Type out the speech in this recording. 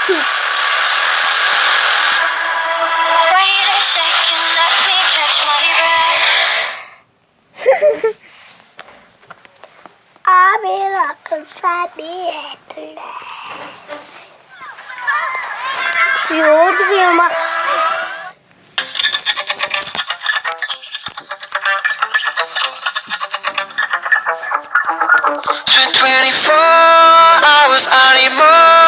Wait a second, let me catch my breath. Abi rakısa bir ettiler. Yoğurt kıyma. Spent 24 hours, I need more.